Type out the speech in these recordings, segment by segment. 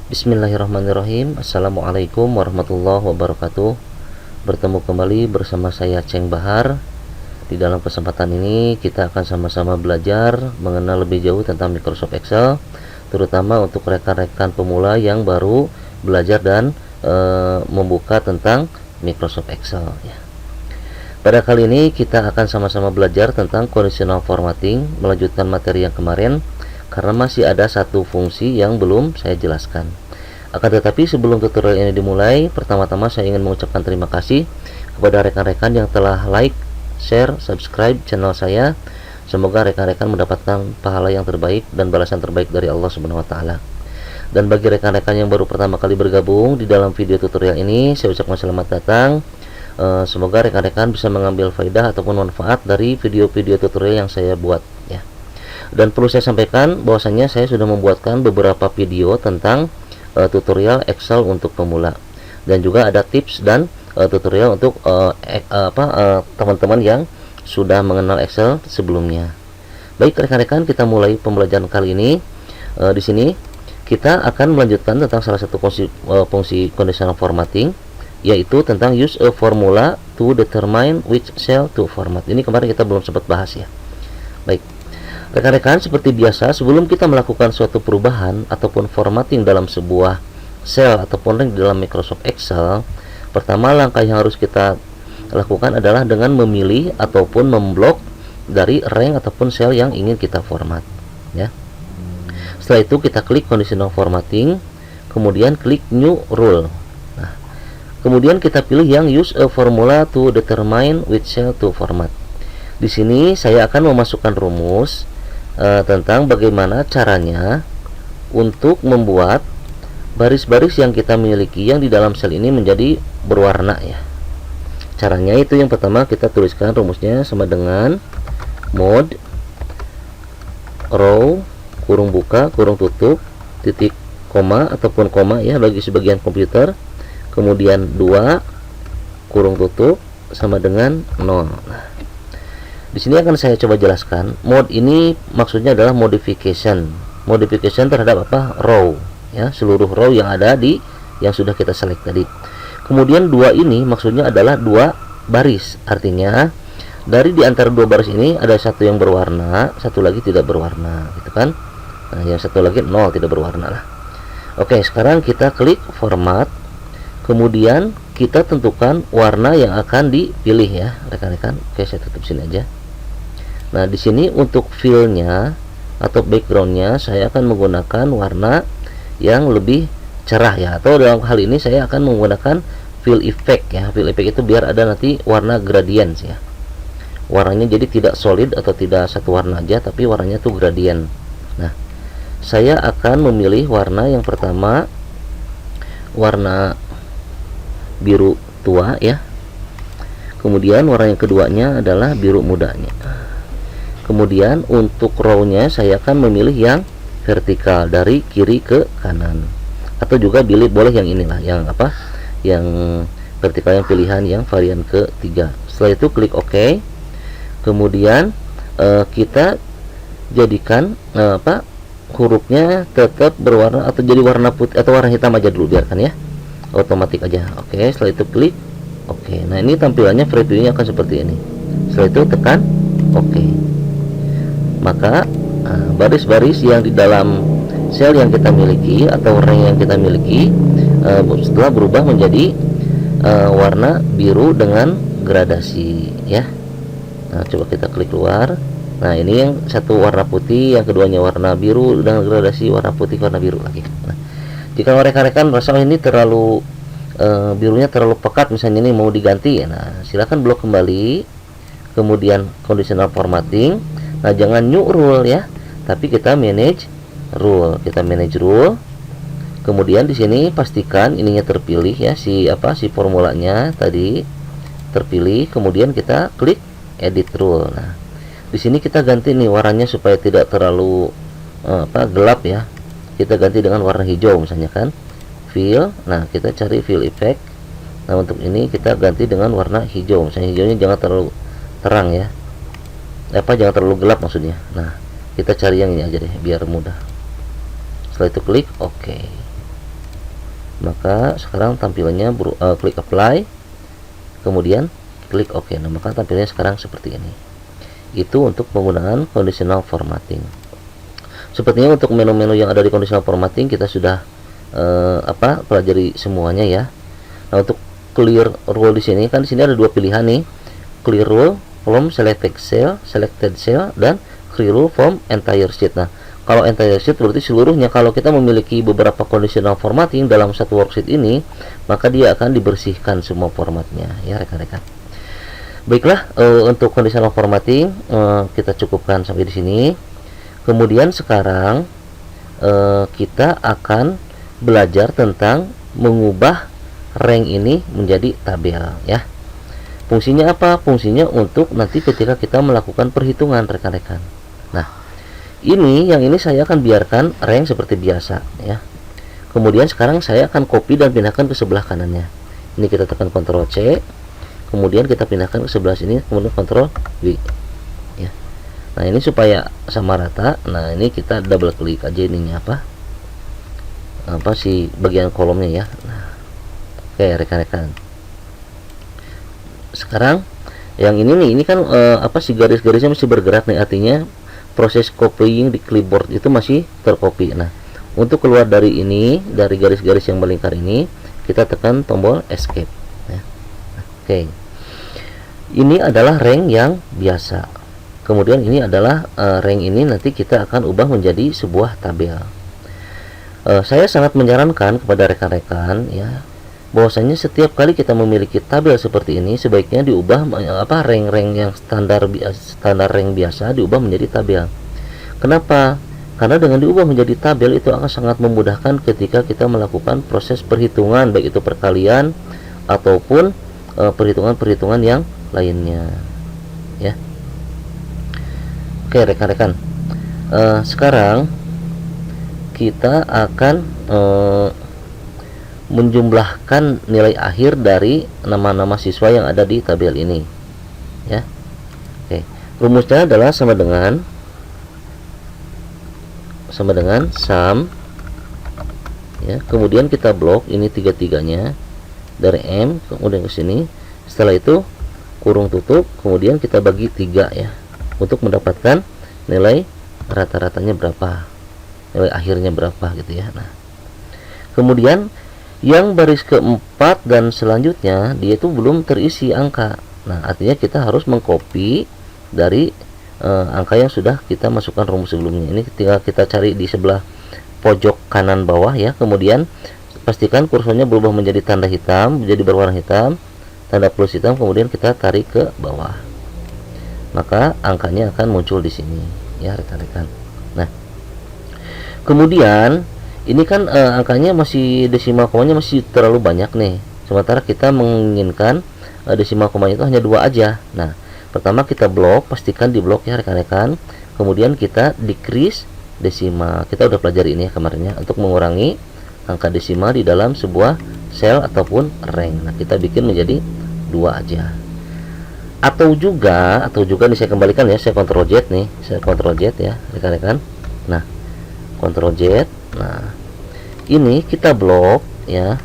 Bismillahirrahmanirrahim. Assalamualaikum warahmatullahi wabarakatuh. Bertemu kembali bersama saya Ceng Bahar. Di dalam kesempatan ini kita akan sama-sama belajar mengenal lebih jauh tentang Microsoft Excel, terutama untuk rekan-rekan pemula yang baru belajar dan membuka tentang Microsoft Excel ya. Pada kali ini kita akan sama-sama belajar tentang conditional formatting, melanjutkan materi yang kemarin, karena masih ada satu fungsi yang belum saya jelaskan. Akan tetapi sebelum tutorial ini dimulai, pertama-tama saya ingin mengucapkan terima kasih kepada rekan-rekan yang telah like, share, subscribe channel saya. Semoga rekan-rekan mendapatkan pahala yang terbaik dan balasan terbaik dari Allah Subhanahu wa taala. Dan bagi rekan-rekan yang baru pertama kali bergabung di dalam video tutorial ini, saya ucapkan selamat datang. Semoga rekan-rekan bisa mengambil faidah ataupun manfaat dari video-video tutorial yang saya buat ya. Dan perlu saya sampaikan bahwasanya saya sudah membuatkan beberapa video tentang tutorial Excel untuk pemula, dan juga ada tips dan tutorial untuk teman-teman yang sudah mengenal Excel sebelumnya. Baik rekan-rekan, kita mulai pembelajaran kali ini. Di sini kita akan melanjutkan tentang salah satu fungsi conditional formatting, yaitu tentang use a formula to determine which cell to format. Ini kemarin kita belum sempat bahas ya. Baik rekan-rekan, seperti biasa sebelum kita melakukan suatu perubahan ataupun formatting dalam sebuah cell ataupun rank di dalam Microsoft Excel, pertama langkah yang harus kita lakukan adalah dengan memilih ataupun memblok dari rank ataupun cell yang ingin kita format ya. Setelah itu kita klik conditional formatting, kemudian klik new rule. Nah, kemudian kita pilih yang use a formula to determine which cell to format. Di sini saya akan memasukkan rumus tentang bagaimana caranya untuk membuat baris-baris yang kita miliki yang di dalam sel ini menjadi berwarna ya. Caranya itu yang pertama kita tuliskan rumusnya sama dengan mod row kurung buka kurung tutup titik koma ataupun koma ya bagi sebagian komputer, kemudian 2 kurung tutup sama dengan 0. Di sini akan saya coba jelaskan. Mode ini maksudnya adalah modification terhadap row ya, seluruh row yang ada di yang sudah kita select tadi. Kemudian 2 ini maksudnya adalah 2 baris, artinya dari di antara 2 baris ini ada satu yang berwarna, satu lagi tidak berwarna gitu kan. Nah, yang satu lagi 0 tidak berwarna lah. Oke, sekarang kita klik format, kemudian kita tentukan warna yang akan dipilih ya rekan-rekan. Oke, saya tutup sini aja. Nah, di sini untuk fill-nya atau background-nya saya akan menggunakan warna yang lebih cerah ya, atau dalam hal ini saya akan menggunakan fill effect ya. Fill effect itu biar ada nanti warna gradients ya. Warnanya jadi tidak solid atau tidak satu warna aja, tapi warnanya tuh gradient. Nah, saya akan memilih warna yang pertama warna biru tua ya. Kemudian warna yang keduanya adalah biru mudanya. Kemudian untuk row-nya saya akan memilih yang vertikal dari kiri ke kanan, atau juga boleh yang inilah yang yang vertikal, yang pilihan yang varian ketiga. Setelah itu klik OK. Kemudian kita jadikan hurufnya tetap berwarna atau jadi warna putih atau warna hitam aja dulu, biarkan ya, otomatis aja. Oke, setelah itu klik OK. Nah, ini tampilannya previewnya akan seperti ini. Setelah itu tekan OK. Maka baris-baris yang di dalam sel yang kita miliki atau rank yang kita miliki setelah berubah menjadi warna biru dengan gradasi ya. Nah, coba kita klik keluar. Nah, ini yang satu warna putih, yang keduanya warna biru dengan gradasi warna putih warna biru lagi. Nah, jika rekan-rekan merasa ini terlalu birunya terlalu pekat, misalnya ini mau diganti, nah silakan blok kembali, kemudian conditional formatting. Nah, jangan new rule ya, tapi kita manage rule. Kemudian di sini pastikan ininya terpilih ya, si formulanya tadi terpilih. Kemudian kita klik edit rule. Nah, di sini kita ganti nih warnanya supaya tidak terlalu gelap ya. Kita ganti dengan warna hijau misalnya kan. Fill. Nah, kita cari fill effect. Nah, untuk ini kita ganti dengan warna hijau. Misalnya hijaunya jangan terlalu terang ya. Jangan terlalu gelap maksudnya. Nah, kita cari yang ini aja deh biar mudah. Setelah itu klik OK. Maka sekarang tampilannya klik apply, kemudian klik OK. Nah, maka tampilannya sekarang seperti ini. Itu untuk penggunaan conditional formatting. Sepertinya untuk menu-menu yang ada di conditional formatting kita sudah pelajari semuanya ya. Nah, untuk clear rule di sini kan di sini ada dua pilihan nih. Clear rule from selected cell dan clear rule from entire sheet. Nah, kalau entire sheet berarti seluruhnya. Kalau kita memiliki beberapa conditional formatting dalam satu worksheet ini, maka dia akan dibersihkan semua formatnya ya rekan-rekan. Baiklah, untuk conditional formatting kita cukupkan sampai di sini. Kemudian sekarang kita akan belajar tentang mengubah rank ini menjadi tabel ya. Fungsinya apa? Fungsinya untuk nanti ketika kita melakukan perhitungan rekan-rekan. Nah, yang ini saya akan biarkan rank seperti biasa ya. Kemudian sekarang saya akan copy dan pindahkan ke sebelah kanannya. Ini kita tekan Ctrl C, kemudian kita pindahkan ke sebelah sini, kemudian Ctrl V ya. Nah, ini supaya sama rata. Nah, ini kita double klik aja ininya apa si bagian kolomnya ya. Nah, oke rekan-rekan. Sekarang yang ini nih, ini kan si garis-garisnya masih bergerak nih, artinya proses copying di clipboard itu masih tercopy. Nah, untuk keluar dari ini, dari garis-garis yang melingkar ini, kita tekan tombol escape ya. Oke. Ini adalah rank yang biasa. Kemudian ini adalah rank ini nanti kita akan ubah menjadi sebuah tabel. Saya sangat menyarankan kepada rekan-rekan ya, bahwasanya setiap kali kita memiliki tabel seperti ini sebaiknya diubah rank-rank yang standar rank biasa diubah menjadi tabel. Kenapa? Karena dengan diubah menjadi tabel itu akan sangat memudahkan ketika kita melakukan proses perhitungan, baik itu perkalian ataupun perhitungan-perhitungan yang lainnya ya. Oke rekan-rekan, sekarang kita akan menjumlahkan nilai akhir dari nama-nama siswa yang ada di tabel ini ya. Oke, rumusnya adalah sama dengan sum ya, kemudian kita blok ini tiga-tiganya dari M kemudian ke sini. Setelah itu kurung tutup, kemudian kita bagi 3 ya, untuk mendapatkan nilai rata-ratanya berapa, nilai akhirnya berapa gitu ya. Nah, kemudian yang baris keempat dan selanjutnya dia itu belum terisi angka. Nah, artinya kita harus mengcopy dari angka yang sudah kita masukkan rumus sebelumnya. Ini tinggal kita cari di sebelah pojok kanan bawah ya. Kemudian pastikan kursornya berubah menjadi tanda hitam, jadi berwarna hitam, tanda plus hitam, kemudian kita tarik ke bawah. Maka angkanya akan muncul di sini ya rekan-rekan. Nah, kemudian ini kan angkanya masih desimal komanya masih terlalu banyak nih. Sementara kita menginginkan desimal komanya itu hanya 2 aja. Nah, pertama kita blok, pastikan di blok ya rekan-rekan. Kemudian kita decrease desimal. Kita udah pelajari ini ya kemarinnya, untuk mengurangi angka desimal di dalam sebuah sel ataupun rank. Nah, kita bikin menjadi 2 aja. Atau juga nih saya kembalikan ya, saya Ctrl Z nih, saya Ctrl Z ya rekan-rekan. Nah, Ctrl Z. Nah, ini kita blok ya.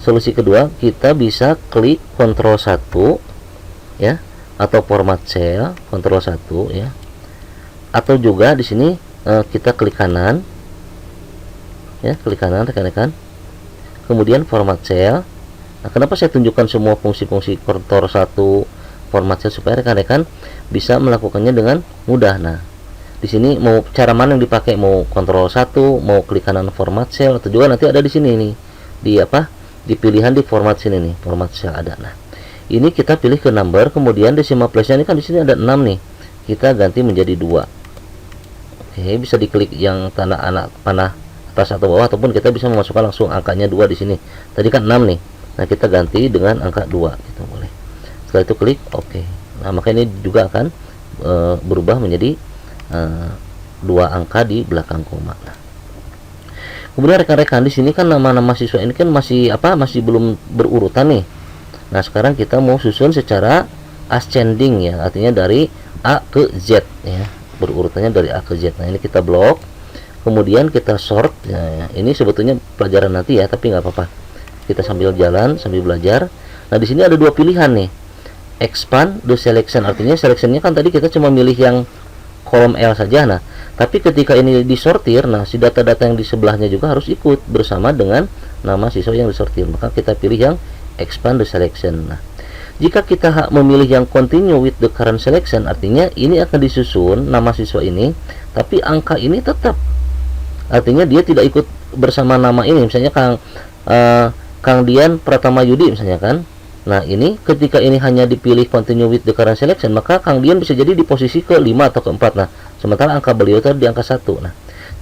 Solusi kedua, kita bisa klik Ctrl 1 ya, atau format cell Ctrl 1 ya. Atau juga di sini kita klik kanan ya, klik kanan rekan-rekan. Kemudian format cell. Nah, kenapa saya tunjukkan semua fungsi-fungsi Ctrl 1 format cell supaya rekan-rekan bisa melakukannya dengan mudah. Nah, di sini mau cara mana yang dipakai, mau Ctrl 1, mau klik kanan format cell, atau juga nanti ada di sini nih di pilihan di format sini nih, format cell ada. Nah, ini kita pilih ke number, kemudian decimal place-nya ini kan di sini ada 6 nih, kita ganti menjadi 2. Oke, bisa diklik yang tanda anak panah atas atau bawah, ataupun kita bisa memasukkan langsung angkanya 2 di sini. Tadi kan 6 nih, nah kita ganti dengan angka 2 gitu boleh. Setelah itu klik OK. Nah, maka ini juga akan berubah menjadi 2 angka di belakang koma. Nah, kemudian rekan-rekan di sini kan nama-nama siswa ini kan masih belum berurutan nih. Nah, sekarang kita mau susun secara ascending ya, artinya dari A ke Z ya, berurutannya dari A ke Z. Nah, ini kita blok, kemudian kita sort ya, ini sebetulnya pelajaran nanti ya, tapi nggak apa-apa, kita sambil jalan sambil belajar. Nah di sini ada dua pilihan nih, expand the selection, artinya selectionnya kan tadi kita cuma milih yang kolom L saja. Nah tapi ketika ini disortir, nah si data-data yang di sebelahnya juga harus ikut bersama dengan nama siswa yang disortir, maka kita pilih yang expand the selection. Nah jika kita memilih yang continue with the current selection, artinya ini akan disusun nama siswa ini, tapi angka ini tetap, artinya dia tidak ikut bersama nama ini. Misalnya Kang Dian Pratama Yudi misalnya kan. Nah ini ketika ini hanya dipilih continue with the current selection, maka Kang Dian bisa jadi di posisi ke-5 atau ke-4. Nah sementara angka beliau tadi di angka 1. Nah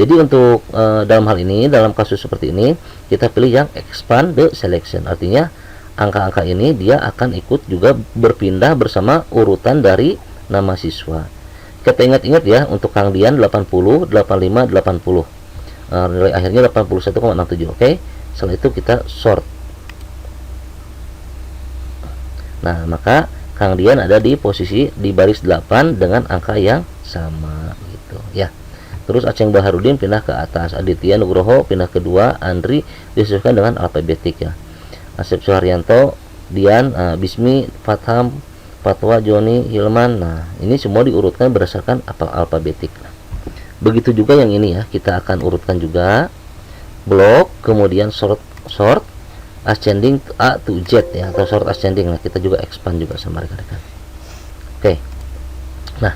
jadi untuk dalam hal ini, dalam kasus seperti ini, kita pilih yang expand the selection, artinya angka-angka ini dia akan ikut juga berpindah bersama urutan dari nama siswa. Kita ingat-ingat ya, untuk Kang Dian 80, 85, 80, nilai akhirnya 81,67. Oke, setelah itu kita sort. Nah maka Kang Dian ada di posisi di baris 8 dengan angka yang sama gitu ya. Terus Aceng Baharudin pindah ke atas, Aditya Nugroho pindah ke 2, Andri disesuaikan dengan alfabetik ya. Asep Suharyanto, Dian, Bismi, Fatham, Fatwa, Joni, Hilman. Nah ini semua diurutkan berdasarkan alfabetik. Begitu juga yang ini ya, kita akan urutkan juga blok, kemudian sort ascending A to Z ya, atau sort ascending. Nah kita juga expand juga sama rekan-rekan. Oke. Nah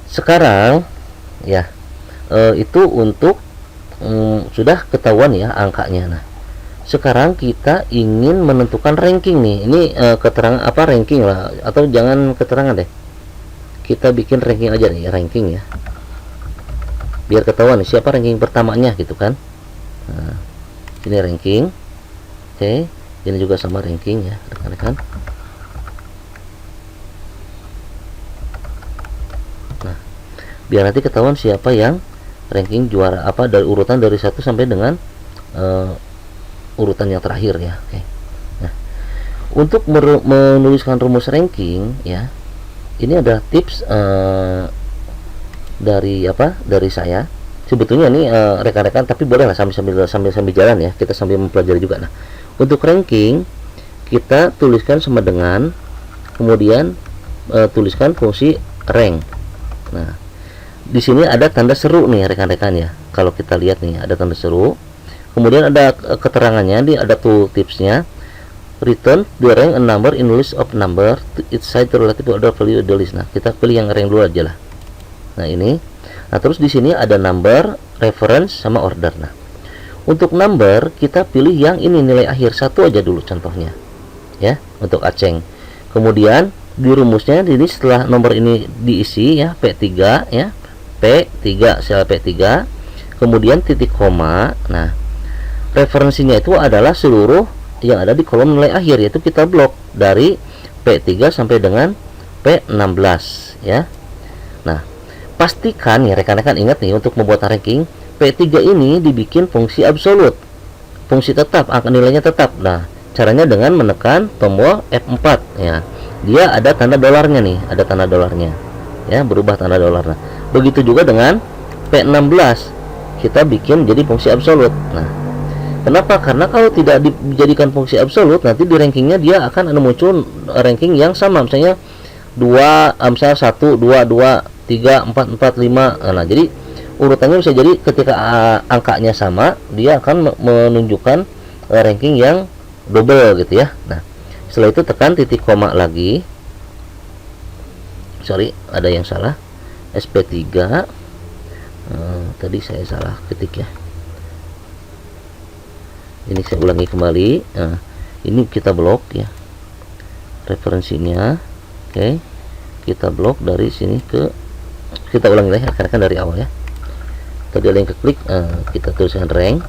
sekarang ya itu untuk sudah ketahuan ya angkanya. Nah sekarang kita ingin menentukan ranking nih. Ini keterangan apa, ranking lah, atau jangan keterangan deh, kita bikin ranking aja nih, ranking ya, biar ketahuan nih, siapa ranking pertamanya gitu kan. Nah ini ranking. Oke, ini juga sama ranking ya rekan-rekan. Nah biar nanti ketahuan siapa yang ranking juara apa dari urutan dari 1 sampai dengan urutan yang terakhir ya. Oke. Nah untuk menuliskan rumus ranking ya, ini ada tips dari saya. Sebetulnya ini rekan-rekan, tapi boleh lah sambil jalan ya, kita sambil mempelajari juga. Nah untuk ranking kita tuliskan sama dengan, kemudian tuliskan fungsi rank. Nah di sini ada tanda seru nih rekan-rekan ya, kalau kita lihat nih ada tanda seru, kemudian ada keterangannya, di ada tuh tipsnya, return the rank a number in list of number to its side relative order value of the list. Nah kita pilih yang rank dulu aja lah. Nah ini, nah terus di sini ada number, reference, sama order. Nah untuk number kita pilih yang ini, nilai akhir 1 aja dulu contohnya ya untuk Aceng. Kemudian di rumusnya ini setelah nomor ini diisi ya, P3 ya, P3, sel P3, kemudian titik koma. Nah referensinya itu adalah seluruh yang ada di kolom nilai akhir, yaitu kita blok dari P3 sampai dengan P16 ya. Nah pastikan ya rekan-rekan, ingat nih, untuk membuat ranking P3 ini dibikin fungsi absolut, fungsi tetap, angka nilainya tetap. Nah caranya dengan menekan tombol F4 ya, dia ada tanda dolarnya nih, ada tanda dolarnya ya, berubah tanda dolar. Nah begitu juga dengan P16 kita bikin jadi fungsi absolut. Nah kenapa? Karena kalau tidak dijadikan fungsi absolut, nanti di rankingnya dia akan ada muncul ranking yang sama, misalnya 2, misalnya 1, 2, 2, 3, 4, 4, 5. Nah jadi urutannya bisa jadi ketika angkanya sama, dia akan menunjukkan ranking yang double gitu ya. Nah setelah itu tekan titik koma lagi, sorry ada yang salah, SP3 tadi saya salah ketik ya, ini saya ulangi kembali. Nah ini kita blok ya referensinya. Oke, kita blok dari sini ke, kita ulangi lah rekan-rekan dari awal ya. Tadi ada yang keklik, kita tuliskan rank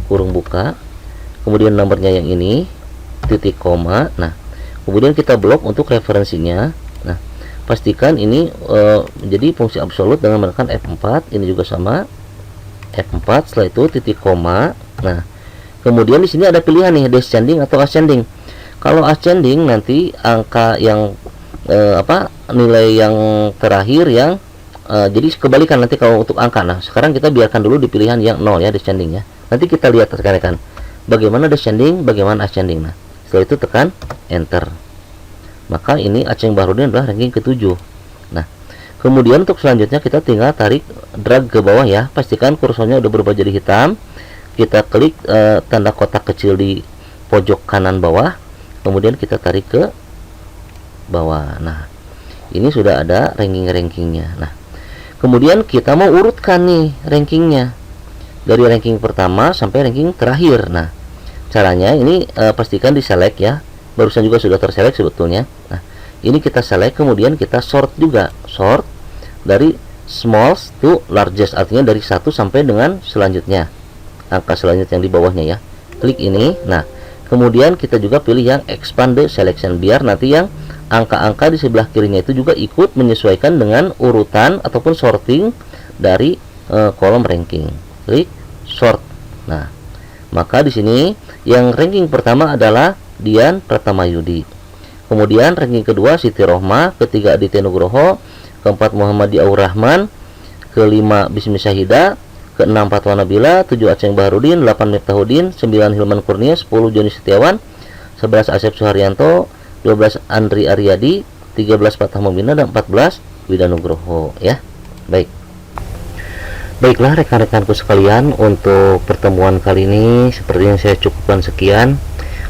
kurung buka, kemudian nomornya yang ini, titik koma. Nah kemudian kita blok untuk referensinya. Nah pastikan ini menjadi fungsi absolut dengan menekan F4. Ini juga sama, F4, setelah itu titik koma. Nah kemudian di sini ada pilihan nih, descending atau ascending. Kalau ascending nanti angka yang nilai yang terakhir yang Jadi kebalikan nanti kalau untuk angka. Nah, sekarang kita biarkan dulu di pilihan yang 0 ya, descending ya. Nanti kita lihat rekan-rekan bagaimana descending, bagaimana ascending. Nah, setelah itu tekan enter. Maka ini Aceh Bahrudin adalah ranking ke-7. Nah, kemudian untuk selanjutnya kita tinggal tarik drag ke bawah ya. Pastikan kursornya udah berubah jadi hitam. Kita klik tanda kotak kecil di pojok kanan bawah. Kemudian kita tarik ke bawah. Nah, ini sudah ada ranking-rankingnya. Nah, kemudian kita mau urutkan nih rankingnya dari ranking pertama sampai ranking terakhir. Nah, caranya ini pastikan di select ya. Barusan juga sudah terselect sebetulnya. Nah, ini kita select, kemudian kita sort juga, sort dari smallest to largest, artinya dari 1 sampai dengan selanjutnya, angka selanjutnya yang di bawahnya ya. Klik ini. Nah, kemudian kita juga pilih yang expand the selection, biar nanti yang angka-angka di sebelah kirinya itu juga ikut menyesuaikan dengan urutan ataupun sorting dari kolom ranking. Klik sort. Nah, maka di sini yang ranking pertama adalah Dian Pratamayudi. Kemudian ranking kedua Siti Rohmah, ketiga Aditya Nugroho, keempat Muhammad Diaur Rahman, kelima Bismi Syahida, keenam Fatwa Nabila, 7 Aceh Bahrudin, 8 Miftahudin, 9 Hilman Kurnia, 10 Joni Setiawan, 11 Asep Suharyanto, 12 Andri Aryadi, 13 Fatah Mubina, dan 14 Wida Nugroho ya. Baiklah rekan-rekanku sekalian, untuk pertemuan kali ini seperti yang saya cukupkan sekian.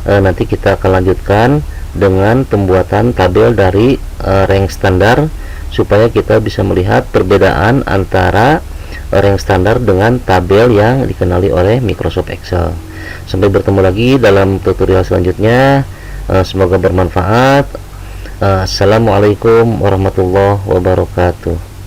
Nanti kita akan lanjutkan dengan pembuatan tabel dari rank standar supaya kita bisa melihat perbedaan antara rank standar dengan tabel yang dikenali oleh Microsoft Excel. Sampai bertemu lagi dalam tutorial selanjutnya. Semoga bermanfaat. Assalamualaikum warahmatullahi wabarakatuh.